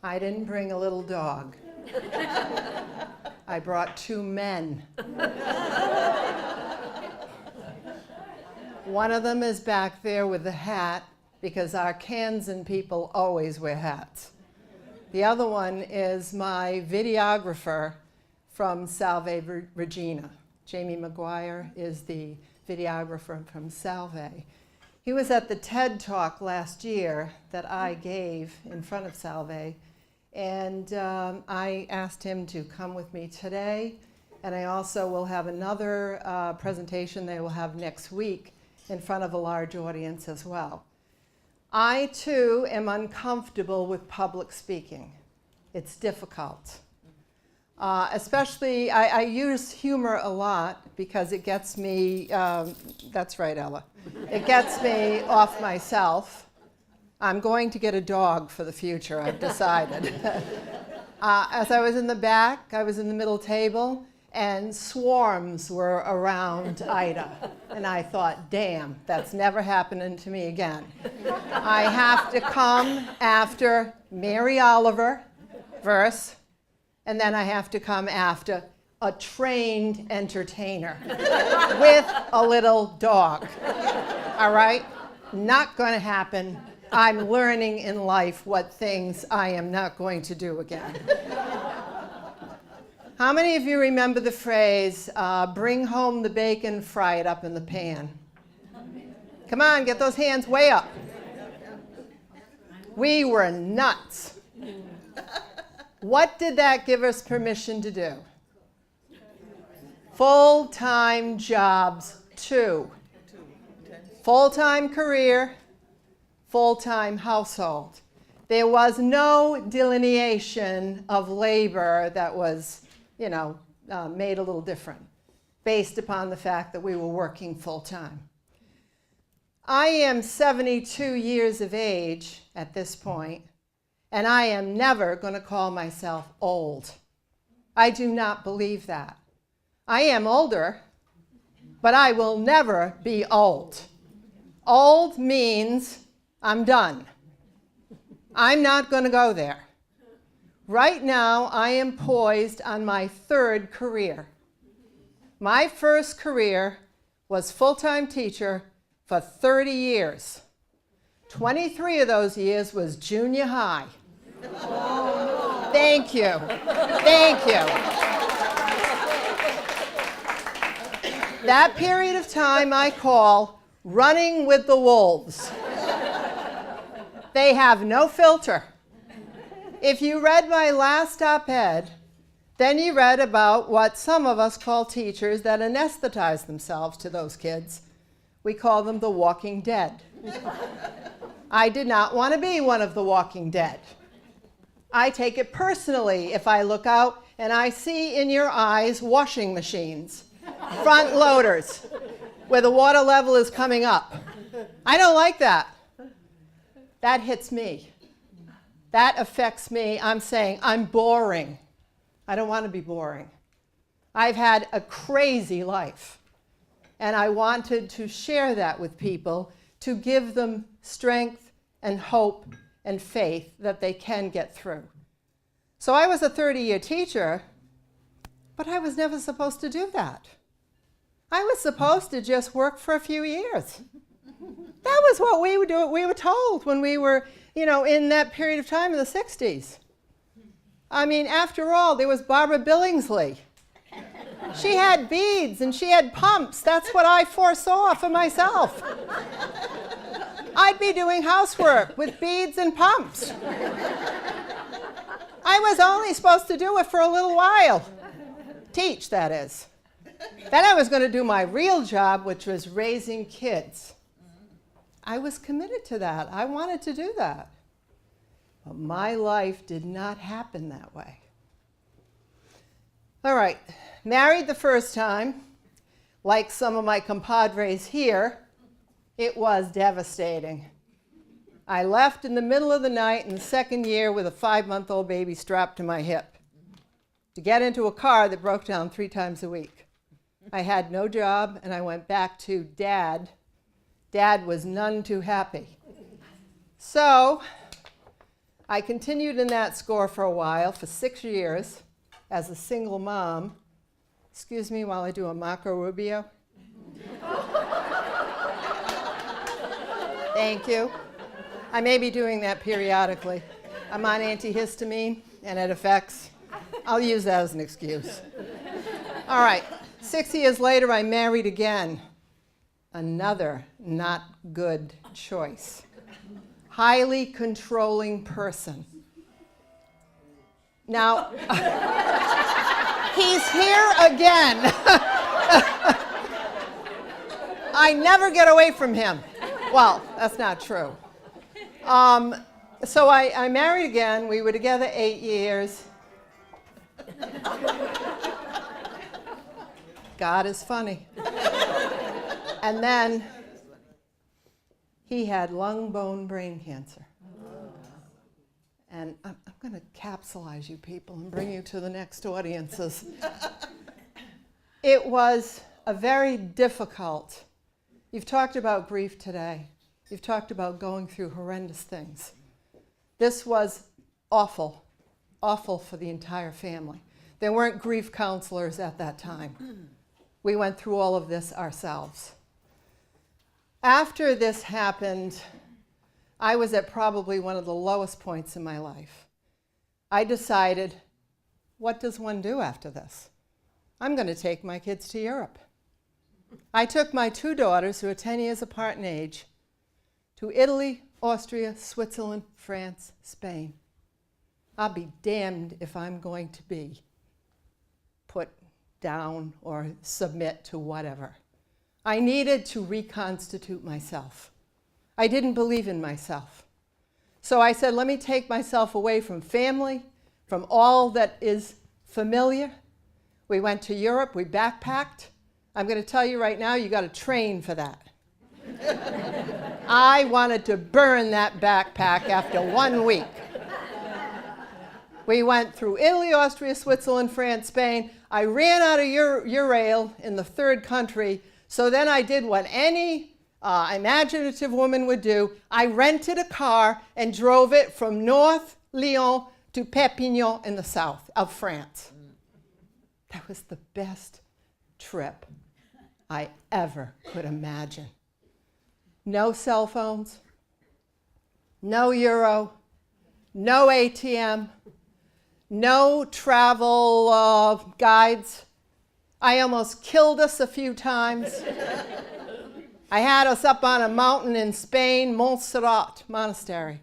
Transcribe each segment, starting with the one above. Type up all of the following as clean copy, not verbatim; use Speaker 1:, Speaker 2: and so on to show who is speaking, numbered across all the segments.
Speaker 1: I didn't bring a little dog. I brought 2 men. One of them is back there with the hat because our Kansan people always wear hats. The other one is my videographer from Salve Regina. Jamie McGuire is the videographer from Salve. He was at the TED Talk last year that I gave in front of Salve, and I asked him to come with me today, and I also will have another presentation they will have next week in front of a large audience as well. I, too, am uncomfortable with public speaking. It's difficult. Especially, I use humor a lot because it gets me, that's right, Ella. It gets me off myself. I'm going to get a dog for the future, I've decided. As I was in the back, I was in the middle table, and swarms were around Ida. And I thought, damn, that's never happening to me again. I have to come after Mary Oliver verse, and then I have to come after a trained entertainer with a little dog. All right? Not going to happen. I'm learning in life what things I am not going to do again. How many of you remember the phrase, bring home the bacon, fry it up in the pan? Come on, get those hands way up. We were nuts. What did that give us permission to do? Full-time jobs, 2. Full-time career, full-time household. There was no delineation of labor that was, made a little different based upon the fact that we were working full-time. I am 72 years of age at this point, and I am never going to call myself old. I do not believe that. I am older, but I will never be old. Old means I'm done. I'm not going to go there. Right now, I am poised on my 3rd career. My first career was full-time teacher for 30 years. 23 of those years was junior high. Thank you. Thank you. That period of time I call running with the wolves. They have no filter. If you read my last op-ed, then you read about what some of us call teachers that anesthetize themselves to those kids. We call them the walking dead. I did not want to be one of the walking dead. I take it personally if I look out and I see in your eyes washing machines, front loaders, where the water level is coming up. I don't like that. That hits me. That affects me. I'm saying I'm boring. I don't want to be boring. I've had a crazy life, and I wanted to share that with people to give them strength and hope and faith that they can get through. So I was a 30-year teacher, but I was never supposed to do that. I was supposed to just work for a few years. That was what we would do. We were told when we were, in that period of time in the 60s. I mean, after all, there was Barbara Billingsley. She had beads and she had pumps. That's what I foresaw for myself. I'd be doing housework with beads and pumps. I was only supposed to do it for a little while. Teach, that is. Then I was going to do my real job, which was raising kids. I was committed to that. I wanted to do that. But my life did not happen that way. All right, married the first time, like some of my compadres here, it was devastating. I left in the middle of the night in the 2nd year with a 5-month-old baby strapped to my hip to get into a car that broke down 3 times a week. I had no job, and I went back to Dad. Dad was none too happy. So I continued in that score for a while, for 6 years, as a single mom. Excuse me while I do a Marco Rubio. Thank you. I may be doing that periodically. I'm on antihistamine, and it affects. I'll use that as an excuse. All right, 6 years later, I married again. Another not good choice. Highly controlling person. Now, he's here again. I never get away from him. Well, that's not true. So I married again. We were together 8 years. God is funny. And then he had lung, bone, brain cancer. And I'm going to capsulize you people and bring you to the next audiences. It was a very difficult. You've talked about grief today. You've talked about going through horrendous things. This was awful, awful for the entire family. There weren't grief counselors at that time. We went through all of this ourselves. After this happened, I was at probably one of the lowest points in my life. I decided, what does one do after this? I'm going to take my kids to Europe. I took my 2 daughters, who are 10 years apart in age, to Italy, Austria, Switzerland, France, Spain. I'll be damned if I'm going to be put down or submit to whatever. I needed to reconstitute myself. I didn't believe in myself. So I said, let me take myself away from family, from all that is familiar. We went to Europe, we backpacked. I'm going to tell you right now, you got to train for that. I wanted to burn that backpack after 1 week. We went through Italy, Austria, Switzerland, France, Spain. I ran out of Eurail in the 3rd country, so then I did what any imaginative woman would do. I rented a car and drove it from North Lyon to Perpignan in the south of France. That was the best trip I ever could imagine. No cell phones, no euro, no ATM, no travel guides. I almost killed us a few times. I had us up on a mountain in Spain, Montserrat Monastery.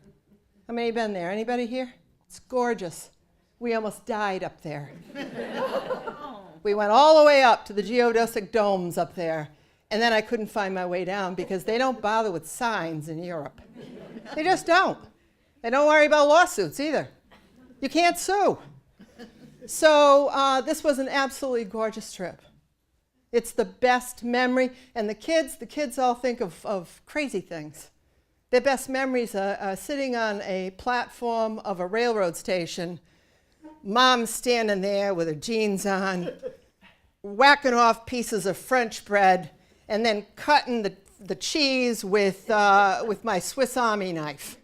Speaker 1: How many have been there? Anybody here? It's gorgeous. We almost died up there. We went all the way up to the geodesic domes up there, and then I couldn't find my way down because they don't bother with signs in Europe. They just don't. They don't worry about lawsuits either. You can't sue. So this was an absolutely gorgeous trip. It's the best memory. And the kids all think of crazy things. Their best memories are sitting on a platform of a railroad station, mom standing there with her jeans on, whacking off pieces of French bread, and then cutting the cheese with my Swiss Army knife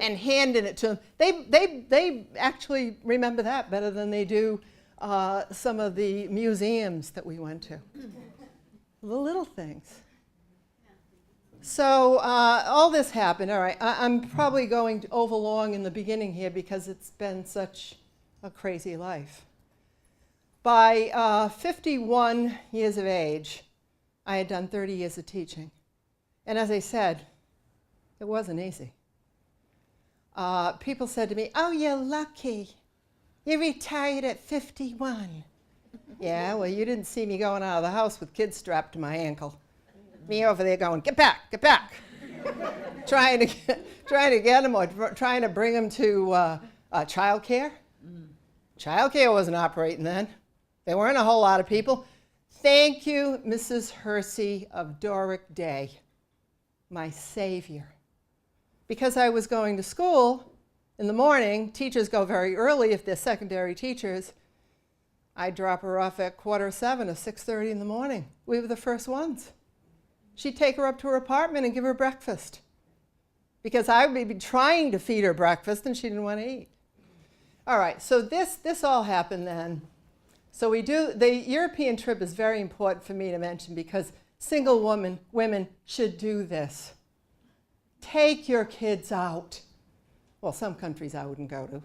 Speaker 1: and handing it to them. They actually remember that better than they do some of the museums that we went to. The little things. So all this happened. All right, I'm probably going to overlong in the beginning here because it's been such a crazy life. By 51 years of age, I had done 30 years of teaching. And as I said, it wasn't easy. People said to me, oh, you're lucky. You retired at 51. Yeah, well, you didn't see me going out of the house with kids strapped to my ankle. Me over there going, get back, get back. trying to get them or trying to bring them to child care. Child care wasn't operating then. There weren't a whole lot of people. Thank you, Mrs. Hersey of Doric Day, my savior. Because I was going to school in the morning, teachers go very early if they're secondary teachers. I'd drop her off at 6:45 or 6:30 in the morning. We were the first ones. She'd take her up to her apartment and give her breakfast because I would be trying to feed her breakfast and she didn't want to eat. All right, so this all happened then. So the European trip is very important for me to mention because single women should do this. Take your kids out. Well, some countries I wouldn't go to.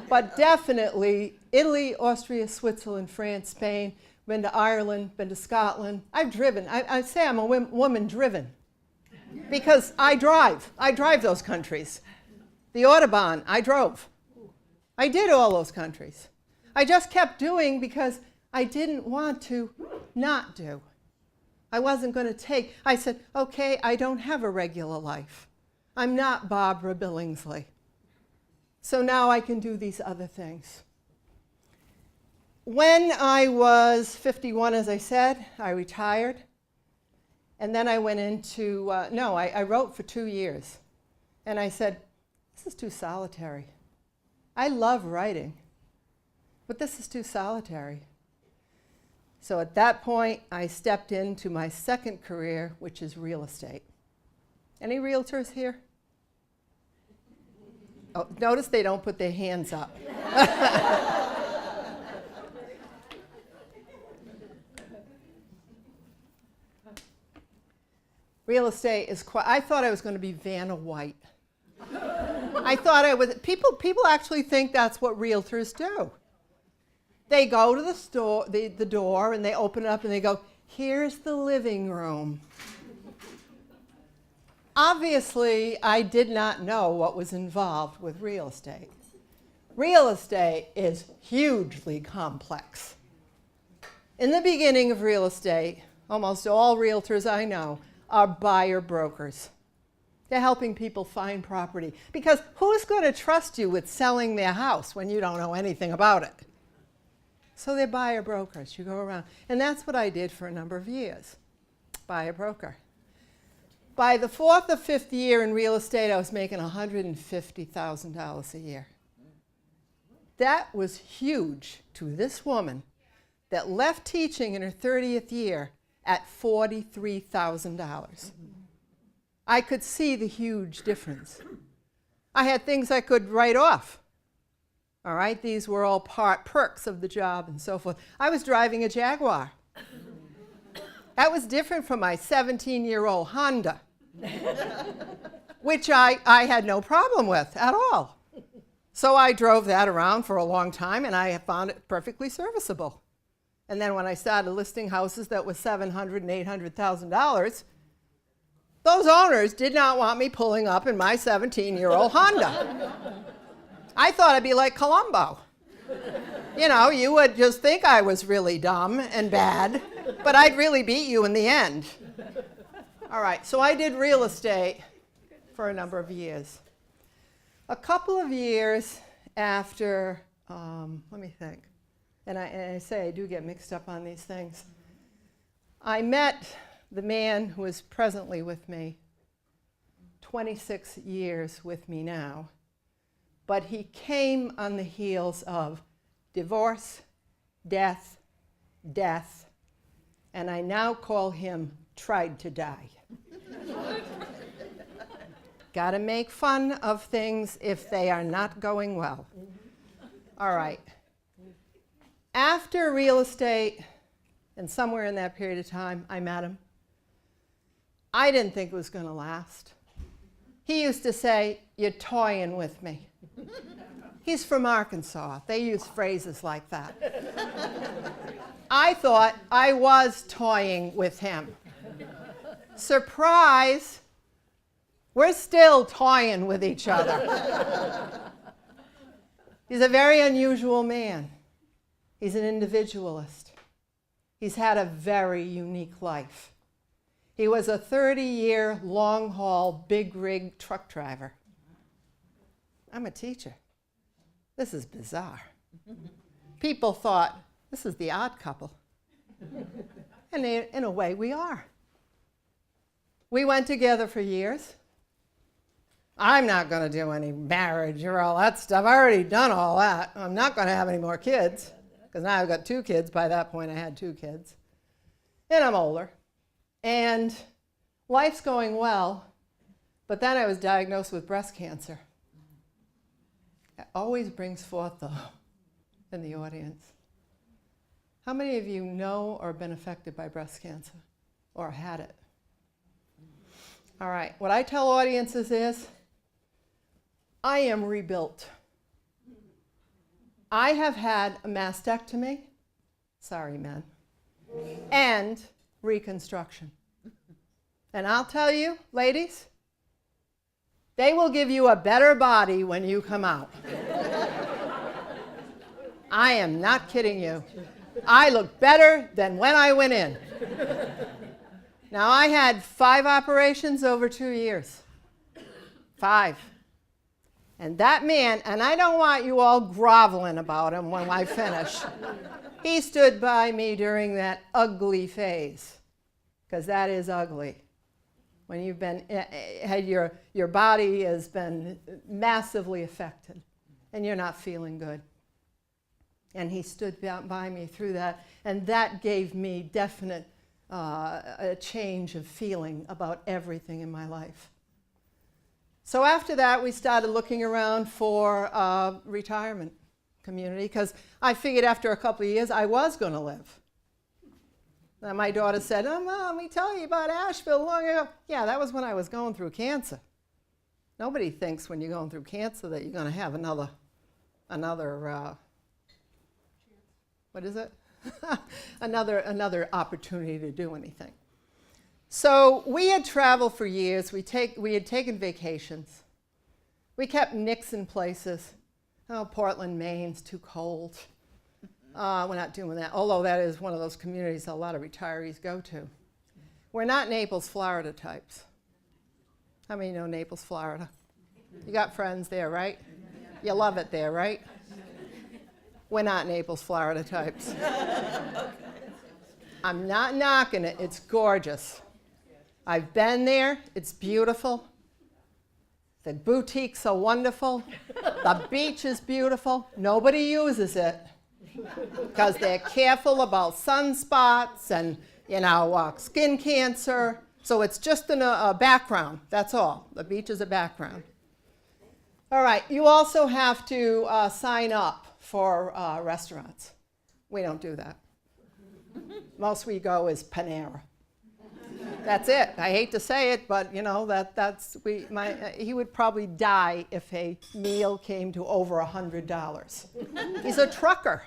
Speaker 1: But definitely Italy, Austria, Switzerland, France, Spain, been to Ireland, been to Scotland. I've driven. I say I'm a woman driven because I drive. I drive those countries. The Autobahn, I drove. I did all those countries. I just kept doing because I didn't want to not do. I wasn't going to take. I said, okay, I don't have a regular life. I'm not Barbara Billingsley. So now I can do these other things. When I was 51, as I said, I retired. And then I went into, I wrote for 2 years. And I said, this is too solitary. I love writing, but this is too solitary. So at that point, I stepped into my second career, which is real estate. Any realtors here? Oh, notice they don't put their hands up. Real estate is quite, I thought I was going to be Vanna White. I thought I was, people actually think that's what realtors do. They go to the store, the door, and they open it up and they go, here's the living room. Obviously, I did not know what was involved with real estate. Real estate is hugely complex. In the beginning of real estate, almost all realtors I know are buyer brokers. They're helping people find property. Because who's going to trust you with selling their house when you don't know anything about it? So they're buyer brokers. You go around. And that's what I did for a number of years, buyer broker. By the fourth or fifth year in real estate, I was making $150,000 a year. That was huge to this woman that left teaching in her 30th year at $43,000. I could see the huge difference. I had things I could write off. All right, these were all perks of the job and so forth. I was driving a Jaguar. That was different from my 17-year-old Honda, which I had no problem with at all. So I drove that around for a long time, and I found it perfectly serviceable. And then when I started listing houses that were $700,000 and $800,000, those owners did not want me pulling up in my 17-year-old Honda. I thought I'd be like Columbo. You know, you would just think I was really dumb and bad, but I'd really beat you in the end. All right, so I did real estate for a number of years. A couple of years after, let me think, and I say I do get mixed up on these things. I met the man who is presently with me, 26 years with me now, but he came on the heels of divorce, death, and I now call him tried to die. Got to make fun of things if they are not going well. All right. After real estate, and somewhere in that period of time, I met him. I didn't think it was going to last. He used to say, "You're toying with me." He's from Arkansas. They use phrases like that. I thought I was toying with him. Surprise, we're still toying with each other. He's a very unusual man. He's an individualist. He's had a very unique life. He was a 30-year long-haul big rig truck driver. I'm a teacher. This is bizarre. People thought, this is the odd couple. And in a way, we are. We went together for years. I'm not going to do any marriage or all that stuff. I've already done all that. I'm not going to have any more kids, because now I've got 2 kids. By that point, I had 2 kids. And I'm older. And life's going well. But then I was diagnosed with breast cancer. It always brings forth, though, in the audience. How many of you know or been affected by breast cancer or had it? All right, what I tell audiences is, I am rebuilt. I have had a mastectomy, sorry men, and reconstruction. And I'll tell you, ladies, they will give you a better body when you come out. I am not kidding you. I look better than when I went in. Now, I had 5 operations over 2 years. 5. And that man, and I don't want you all groveling about him when I finish, he stood by me during that ugly phase, because that is ugly. When you've been, your body has been massively affected, and you're not feeling good. And he stood by me through that, and that gave me definite a change of feeling about everything in my life. So after that, we started looking around for a retirement community, because I figured after a couple of years I was going to live. And my daughter said, "Oh, Mom, let me tell you about Asheville long ago." Yeah, that was when I was going through cancer. Nobody thinks when you're going through cancer that you're going to have another what is it? another opportunity to do anything. So we had traveled for years. We had taken vacations. We kept nixing places. Oh, Portland, Maine's too cold. We're not doing that, although that is one of those communities a lot of retirees go to. We're not Naples, Florida types. How many know Naples, Florida? You got friends there, right? You love it there, right? We're not Naples, Florida types. I'm not knocking it. It's gorgeous. I've been there. It's beautiful. The boutiques are wonderful. The beach is beautiful. Nobody uses it because they're careful about sunspots and, skin cancer. So it's just in a background. That's all. The beach is a background. All right. You also have to sign up for restaurants. We don't do that. Most we go is Panera. That's it. I hate to say it, but he would probably die if a meal came to over $100. He's a trucker.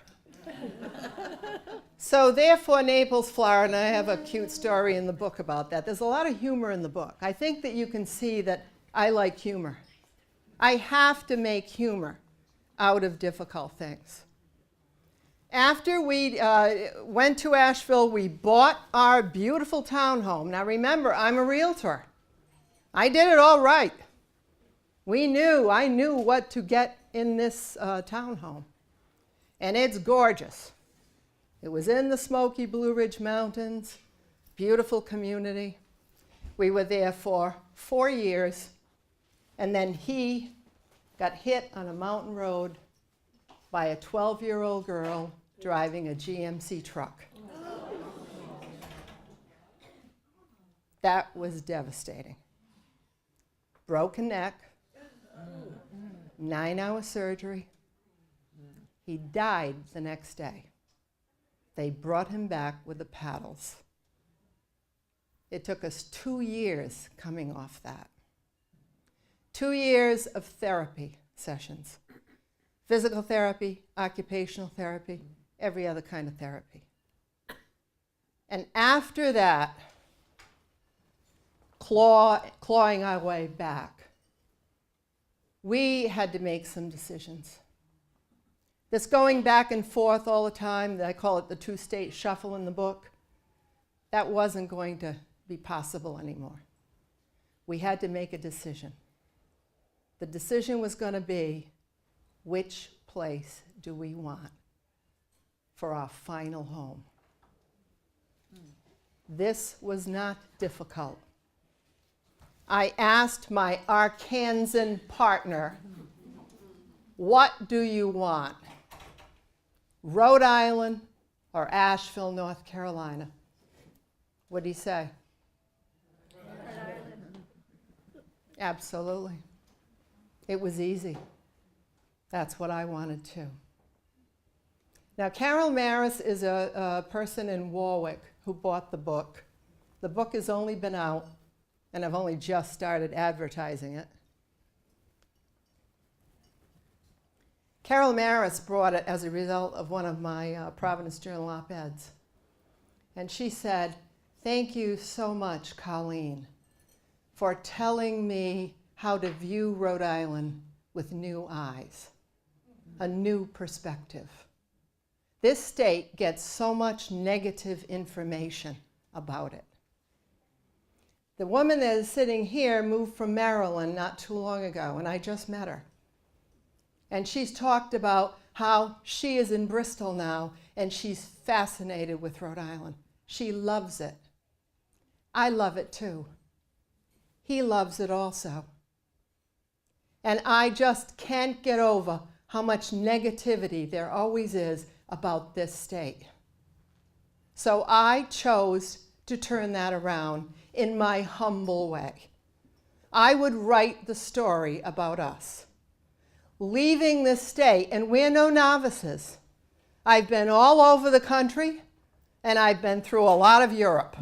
Speaker 1: So therefore, Naples, Florida, and I have a cute story in the book about that. There's a lot of humor in the book. I think that you can see that I like humor. I have to make humor out of difficult things. After we went to Asheville, we bought our beautiful townhome. Now remember, I'm a realtor. I did it all right. I knew what to get in this townhome. And it's gorgeous. It was in the Smoky Blue Ridge Mountains, beautiful community. We were there for 4 years, and then he got hit on a mountain road by a 12-year-old girl driving a GMC truck. That was devastating. Broken neck, 9-hour surgery. He died the next day. They brought him back with the paddles. It took us 2 years coming off that. 2 years of therapy sessions. Physical therapy, occupational therapy, every other kind of therapy. And after that, clawing our way back, we had to make some decisions. This going back and forth all the time, I call it the 2-state shuffle in the book, that wasn't going to be possible anymore. We had to make a decision. The decision was going to be, which place do we want for our final home? This was not difficult. I asked my Arkansan partner, what do you want? Rhode Island or Asheville, North Carolina? What did he say? Rhode Island. Absolutely. It was easy. That's what I wanted too. Now, Carol Maris is a person in Warwick who bought the book. The book has only been out, and I've only just started advertising it. Carol Maris brought it as a result of one of my Providence Journal op-eds. And she said, "Thank you so much, Colleen, for telling me how to view Rhode Island with new eyes, a new perspective. This state gets so much negative information about it." The woman that is sitting here moved from Maryland not too long ago, and I just met her. And she's talked about how she is in Bristol now, and she's fascinated with Rhode Island. She loves it. I love it too. He loves it also. And I just can't get over how much negativity there always is about this state. So I chose to turn that around in my humble way. I would write the story about us. Leaving this state, and we're no novices. I've been all over the country, and I've been through a lot of Europe.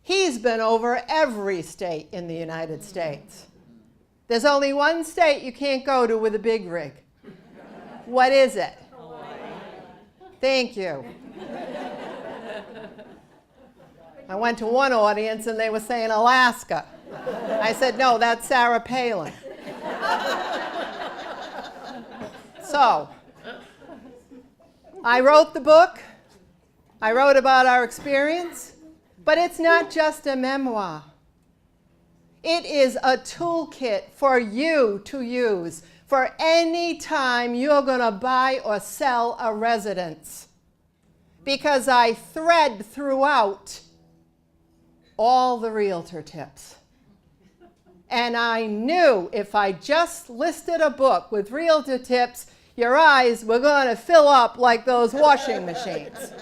Speaker 1: He's been over every state in the United States. There's only one state you can't go to with a big rig. What is it? Hawaii. Thank you. I went to one audience and they were saying Alaska. I said, no, that's Sarah Palin. So, I wrote the book. I wrote about our experience, but it's not just a memoir. It is a toolkit for you to use for any time you're going to buy or sell a residence. Because I thread throughout all the realtor tips. And I knew if I just listed a book with realtor tips, your eyes were going to fill up like those washing machines.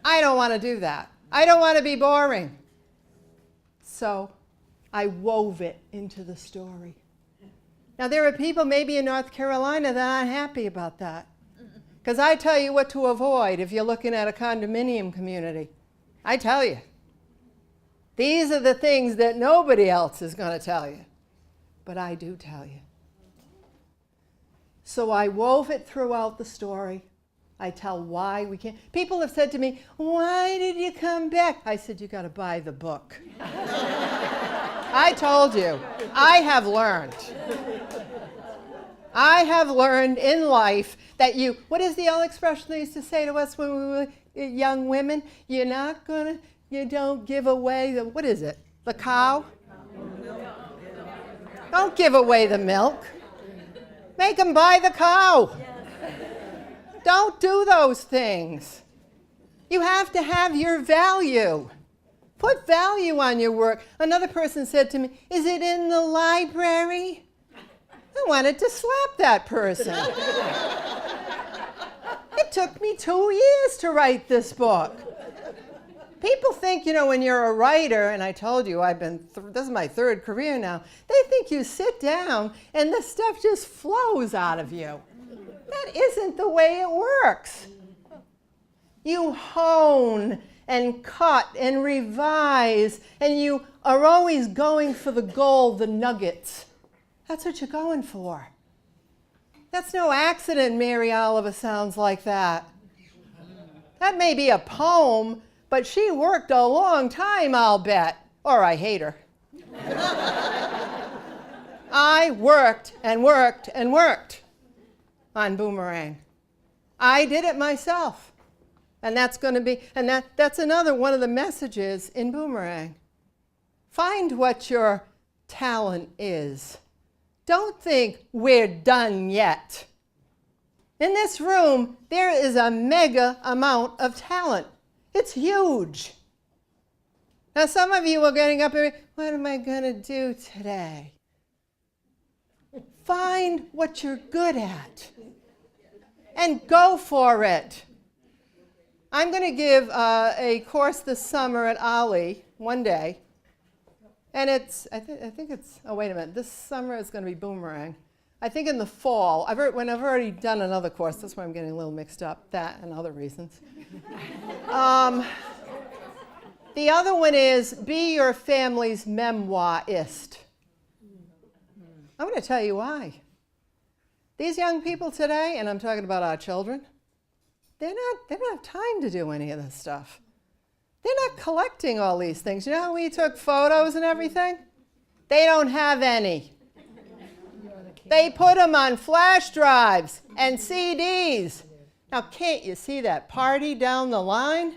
Speaker 1: I don't want to do that. I don't want to be boring. So I wove it into the story. Now, there are people maybe in North Carolina that aren't happy about that. Because I tell you what to avoid if you're looking at a condominium community. I tell you. These are the things that nobody else is going to tell you. But I do tell you. So I wove it throughout the story. I tell why we can't. People have said to me, why did you come back? I said, you got to buy the book. I told you, I have learned. I have learned in life that what is the old expression they used to say to us when we were young women? You don't give away what is it? The cow? Don't give away the milk. Make them buy the cow. Don't do those things. You have to have your value. Put value on your work. Another person said to me, is it in the library? I wanted to slap that person. It took me 2 years to write this book. People think, when you're a writer, and I told you this is my third career now, they think you sit down and the stuff just flows out of you. That isn't the way it works. You hone and cut and revise, and you are always going for the gold, the nuggets. That's what you're going for. That's no accident Mary Oliver sounds like that. That may be a poem, but she worked a long time, I'll bet. Or I hate her. I worked and worked and worked on Boomerang. I did it myself. And that's going to be, and that's another one of the messages in Boomerang. Find what your talent is. Don't think we're done yet. In this room, there is a mega amount of talent. It's huge. Now, some of you are getting up and, what am I going to do today? Find what you're good at and go for it. I'm going to give a course this summer at Ollie one day, And I think it's, oh, wait a minute, this summer is going to be Boomerang. I think in the fall, I've already done another course, that's why I'm getting a little mixed up, that and other reasons. The other one is be your family's memoirist. I'm going to tell you why. These young people today, and I'm talking about our children, they don't have time to do any of this stuff. They're not collecting all these things. You know how we took photos and everything? They don't have any. They put them on flash drives and CDs. Now, can't you see that party down the line?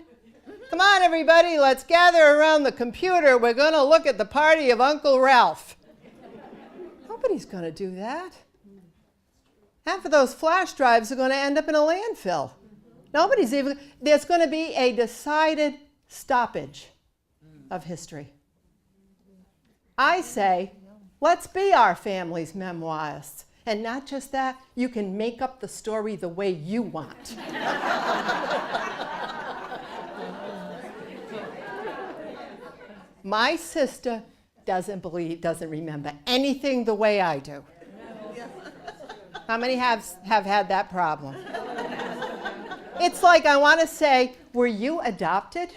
Speaker 1: Come on, everybody, let's gather around the computer. We're going to look at the party of Uncle Ralph. Nobody's going to do that. Half of those flash drives are going to end up in a landfill. There's going to be a decided stoppage of history. I say, let's be our family's memoirists. And not just that, you can make up the story the way you want. My sister doesn't remember anything the way I do. How many have had that problem? It's like I want to say, were you adopted?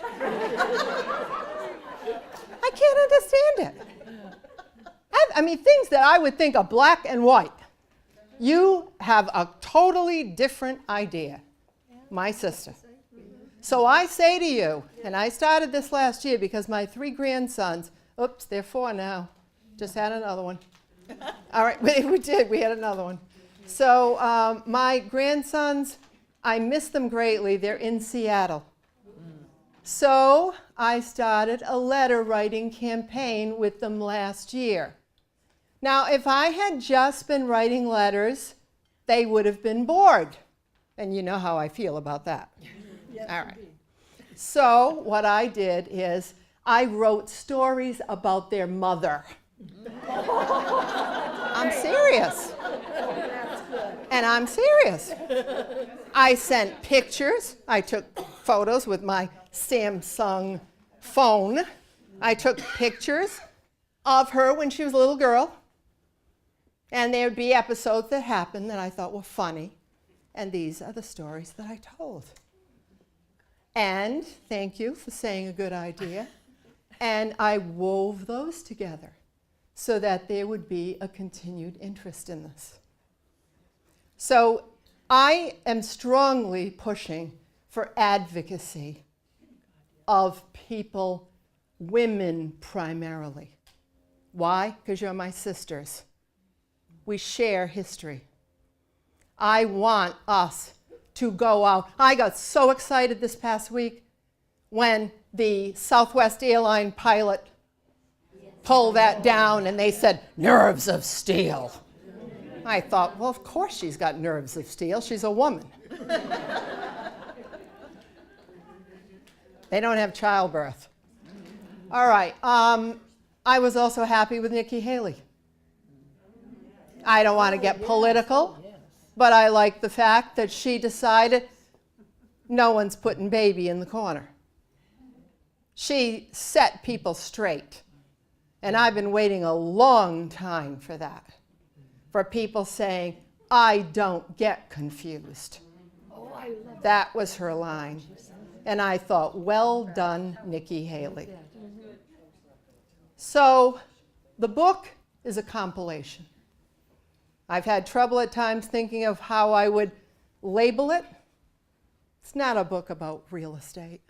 Speaker 1: I can't understand it. I mean, things that I would think are black and white. You have a totally different idea, my sister. So I say to you, and I started this last year because my 3 grandsons, oops, they're 4 now, just had another one. All right, we had another one. So my grandsons, I miss them greatly. They're in Seattle. So I started a letter writing campaign with them last year. Now, if I had just been writing letters, they would have been bored. And you know how I feel about that. Yes, all right. Indeed. So what I did is I wrote stories about their mother. I'm serious. And I'm serious. I sent pictures. I took photos with my Samsung phone. I took pictures of her when she was a little girl. And there would be episodes that happened that I thought were funny. And these are the stories that I told. And thank you for saying a good idea. And I wove those together so that there would be a continued interest in this. So I am strongly pushing for advocacy of people, women primarily. Why? Because you're my sisters. We share history. I want us to go out. I got so excited this past week when the Southwest airline pilot pulled that down and they said, nerves of steel. I thought, well, of course she's got nerves of steel. She's a woman. They don't have childbirth. All right. I was also happy with Nikki Haley. I don't want to get political, but I like the fact that she decided no one's putting baby in the corner. She set people straight. And I've been waiting a long time for that. For people saying, I don't get confused. That was her line. And I thought, well done, Nikki Haley. So the book is a compilation. I've had trouble at times thinking of how I would label it. It's not a book about real estate.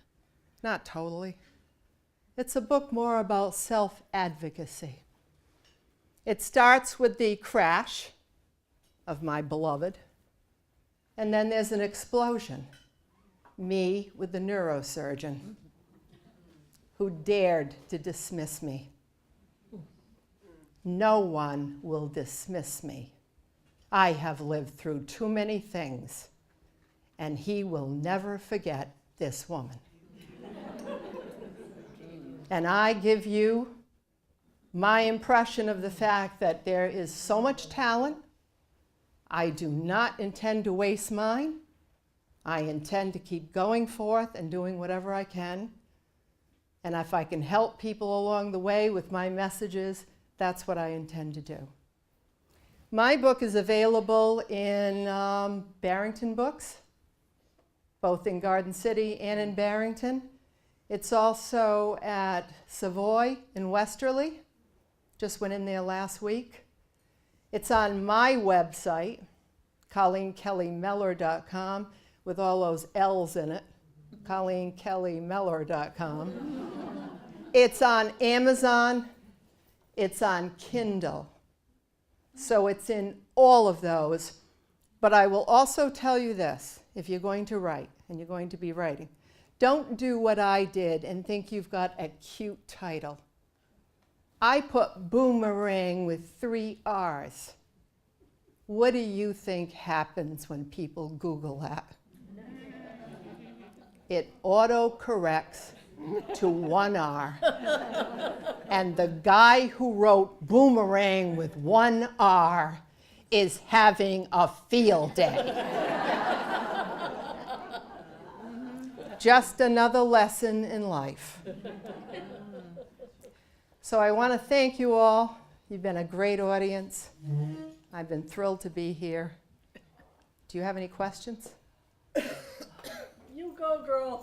Speaker 1: Not totally. It's a book more about self-advocacy. It starts with the crash of my beloved, and then there's an explosion. Me with the neurosurgeon who dared to dismiss me. No one will dismiss me. I have lived through too many things, and he will never forget this woman. And I give you my impression of the fact that there is so much talent. I do not intend to waste mine. I intend to keep going forth and doing whatever I can. And if I can help people along the way with my messages, that's what I intend to do. My book is available in Barrington Books, both in Garden City and in Barrington. It's also at Savoy in Westerly. Just went in there last week. It's on my website, ColleenKellyMellor.com, with all those L's in it, ColleenKellyMellor.com. It's on Amazon. It's on Kindle. So it's in all of those. But I will also tell you this, if you're going to write, and you're going to be writing, don't do what I did and think you've got a cute title. I put boomerang with 3 R's. What do you think happens when people Google that? It auto-corrects to 1 R. And the guy who wrote boomerang with 1 R is having a field day. Just another lesson in life. So I want to thank you all. You've been a great audience. I've been thrilled to be here. Do you have any questions?
Speaker 2: You go, girl.